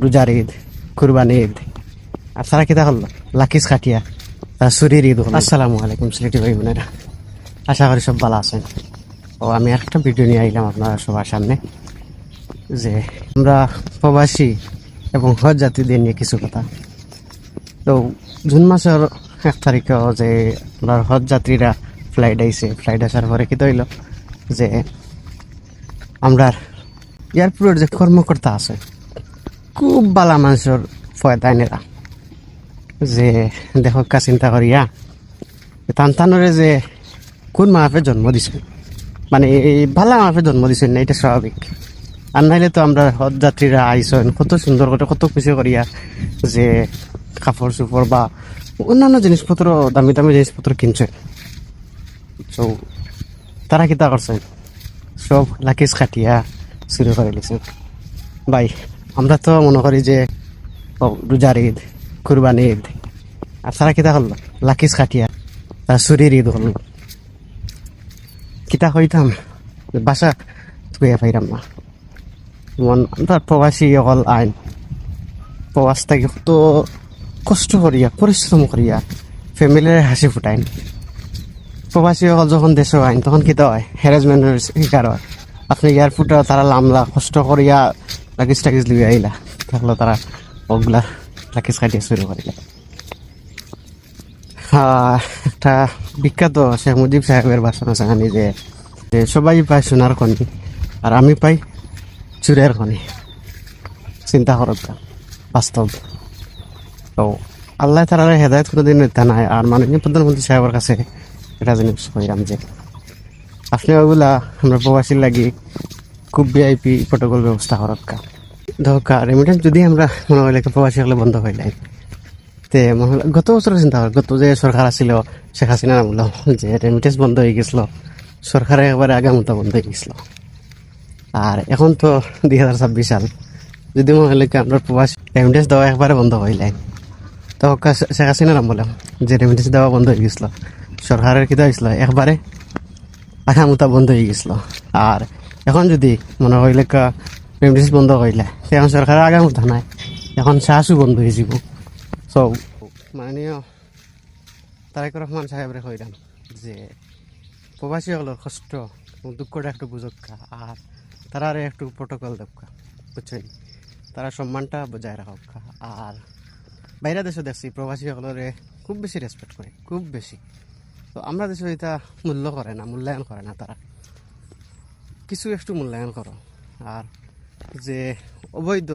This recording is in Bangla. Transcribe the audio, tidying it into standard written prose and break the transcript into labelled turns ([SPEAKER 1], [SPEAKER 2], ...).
[SPEAKER 1] রোজার ঈদ, কুরবানি ঈদ, আর সারা কিতা হল লাকিস খাটিয়া তার সুরির ঈদ হল। আসসালামু আলাইকুম সিলেটি ভাই বোনেরা, আশা করি সব ভালো আছেন। ও আমি আরেকটা ভিডিও নিয়ে আইলাম আপনারা সবার সামনে, যে আমরা প্রবাসী এবং হজ যাত্রীদের নিয়ে কিছু কথা। তো জুন মাসের 1 তারিখে যে আমরা হজ যাত্রীরা ফ্লাইট আইছে, ফ্লাইট আসার পরে কি হইল যে আমরা এয়ারপোর্টের যে কর্মকর্তা আছে খুব বালা মানুষের ফয়দাইনেরা, যে দেখো কা চিন্তা করিয়া তানতানরে যে কোন মাফে জন্ম দিছে, মানে এই ভালা মাফে জন্ম দিছেন না, এটা স্বাভাবিক। আর নাইলে তো আমরা হজ যাত্রীরা আইসেন কত সুন্দর করে কত খুশি করিয়া যে কাপড় চোপড় বা অন্যান্য জিনিসপত্র দামি দামি জিনিসপত্র কিনছে। তো তারা কিতা করছেন, সব লাকিস খাটিয়া শুরু করে দিয়েছেন। ভাই আমরা তো মনে করি যে রোজার ঈদ, কুরবানি ঈদ, আর তারা কিতা হল লাকিস খাটিয়া তার সুরির ঈদ হল। কিতা হইতাম বাসা থুয়ে পাইরাম না, মন তার প্রবাসী অকল আইন প্রবাস থেকে কত কষ্ট করিয়া পরিশ্রম করিয়া ফ্যামিলির হাসি ফুটাইন। প্রবাসী অকল যখন দেশে আইন তখন কিতা হয়, হ্যারাসমেন্টের শিকার হয়। আপনি এয়ারপোর্টে তারা লামলা কষ্ট করিয়া লাকিস টাকিস লিয়ে আইলা, থাকলো তারা ওগুলা লাকিস কাটিয়ে শুরু করিলা। একটা বিখ্যাত শেখ মুজিব সাহেবের ভাষণ আছে জানি, যে সবাই পায় সোনার খনি আর আমি পাই চুরের খনি। চিন্তা করত বাস্তব। তো আল্লাহ তারা হেদায়ত কোনোদিন নিতে নাই। আর মাননীয় প্রধানমন্ত্রী সাহেবের কাছে এটা জিনিস কইরাম যে আপনি ওগুলা আমরা প্রবাসীর লাগি খুব ভিআইপি প্রোটোকল ব্যবস্থা করক্কা দরকার। রেমিটেন্স যদি আমরা মনে হইলে প্রবাসী হলে বন্ধ হয়ে যায়, তে মনে হল গত বছর চিন্তা কর, গত যে সরকার আসছিল শেখ হাসিনা বলল যে রেমিটেন্স বন্ধ হয়ে গেছিল, সরকারের একবারে আগামতা বন্ধ হয়ে গেছিল। আর এখন তো 2026 সাল, যদি মনে হলে আমরা প্রবাসী রেমিটেন্স দেওয়া একবারে বন্ধ হয়ে যায়, তো শেখ হাসিনা নাম বললাম যে রেমিটেন্স দেওয়া বন্ধ হয়ে গেছিল, সরকারের কিতা হয়েছিল একবারে আগামতা বন্ধ হয়ে গেছিল। আর এখন যদি মনে হইলে রেমিটেন্স বন্ধ হইলে এখন সরকারের আগামতা নাই, এখন চাষও বন্ধ হয়ে যাব। সো মাননীয় তারেক রহমান সাহেবরে কইলাম যে প্রবাসী হলোর কষ্ট দুঃখটা একটু বুঝক্কা, আর তারা একটু প্রোটোকল দেখা বুঝছেন, তারা সম্মানটা বজায় রাখা। আর বাইরে দেশে দেখছি প্রবাসী হলরে খুব বেশি রেসপেক্ট করে, খুব বেশি। তো আমরা দেশে এটা মূল্য করে না, মূল্যায়ন করে না। তারা কিছু একটু মূল্যায়ন করো। আর যে অবৈধ